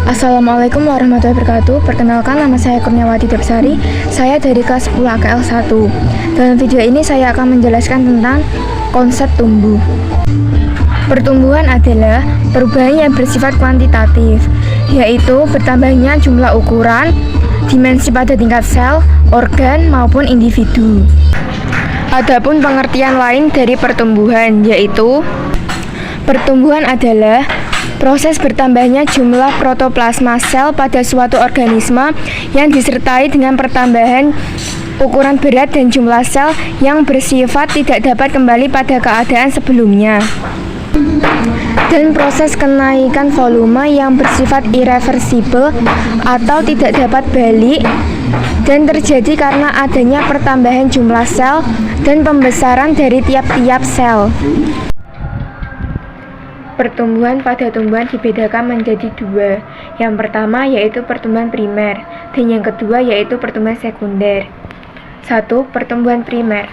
Assalamualaikum warahmatullahi wabarakatuh. Perkenalkan, nama saya Kurniawati Depsari. Saya dari kelas 10 AKL 1. Dalam video ini saya akan menjelaskan tentang konsep tumbuh. Pertumbuhan adalah perubahan yang bersifat kuantitatif, yaitu bertambahnya jumlah ukuran, dimensi pada tingkat sel, organ, maupun individu. Adapun pengertian lain dari pertumbuhan, yaitu pertumbuhan adalah proses bertambahnya jumlah protoplasma sel pada suatu organisme yang disertai dengan pertambahan ukuran berat dan jumlah sel yang bersifat tidak dapat kembali pada keadaan sebelumnya. Dan proses kenaikan volume yang bersifat irreversibel atau tidak dapat balik dan terjadi karena adanya pertambahan jumlah sel dan pembesaran dari tiap-tiap sel. Pertumbuhan pada tumbuhan dibedakan menjadi dua. Yang pertama yaitu pertumbuhan primer, dan yang kedua yaitu pertumbuhan sekunder. 1. Pertumbuhan primer.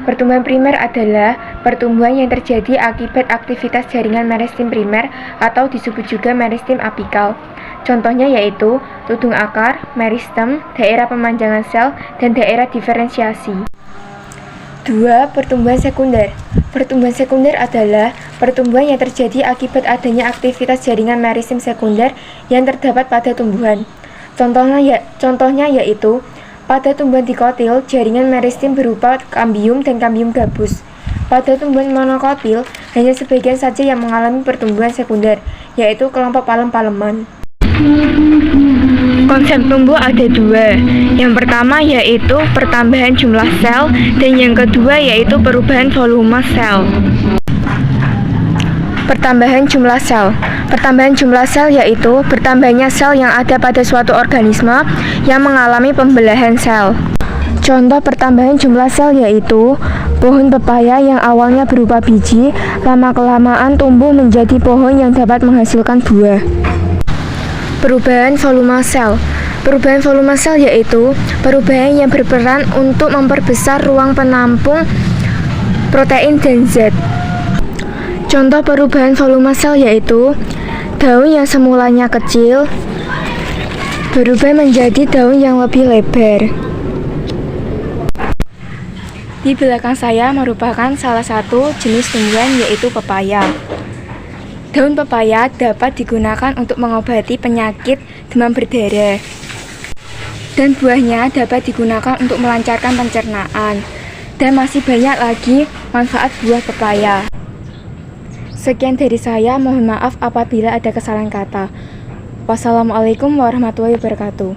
Pertumbuhan primer adalah pertumbuhan yang terjadi akibat aktivitas jaringan meristem primer atau disebut juga meristem apikal. Contohnya yaitu tudung akar, meristem, daerah pemanjangan sel, dan daerah diferensiasi. 2. Pertumbuhan sekunder. Pertumbuhan sekunder adalah pertumbuhan yang terjadi akibat adanya aktivitas jaringan meristem sekunder yang terdapat pada tumbuhan. Contohnya yaitu pada tumbuhan dikotil, jaringan meristem berupa kambium dan kambium gabus. Pada tumbuhan monokotil, hanya sebagian saja yang mengalami pertumbuhan sekunder, yaitu kelompok palem-paleman. Konsep tumbuh ada dua. Yang pertama yaitu pertambahan jumlah sel, dan yang kedua yaitu perubahan volume sel. Pertambahan jumlah sel. Pertambahan jumlah sel yaitu bertambahnya sel yang ada pada suatu organisme yang mengalami pembelahan sel. Contoh pertambahan jumlah sel yaitu pohon pepaya yang awalnya berupa biji, lama-kelamaan tumbuh menjadi pohon yang dapat menghasilkan buah. Perubahan volume sel. Perubahan volume sel yaitu perubahan yang berperan untuk memperbesar ruang penampung protein dan zat. Contoh perubahan volume sel yaitu daun yang semulanya kecil berubah menjadi daun yang lebih lebar. Di belakang saya merupakan salah satu jenis tumbuhan yaitu pepaya. Daun pepaya dapat digunakan untuk mengobati penyakit demam berdarah, dan buahnya dapat digunakan untuk melancarkan pencernaan, dan masih banyak lagi manfaat buah pepaya. Sekian dari saya, mohon maaf apabila ada kesalahan kata. Wassalamualaikum warahmatullahi wabarakatuh.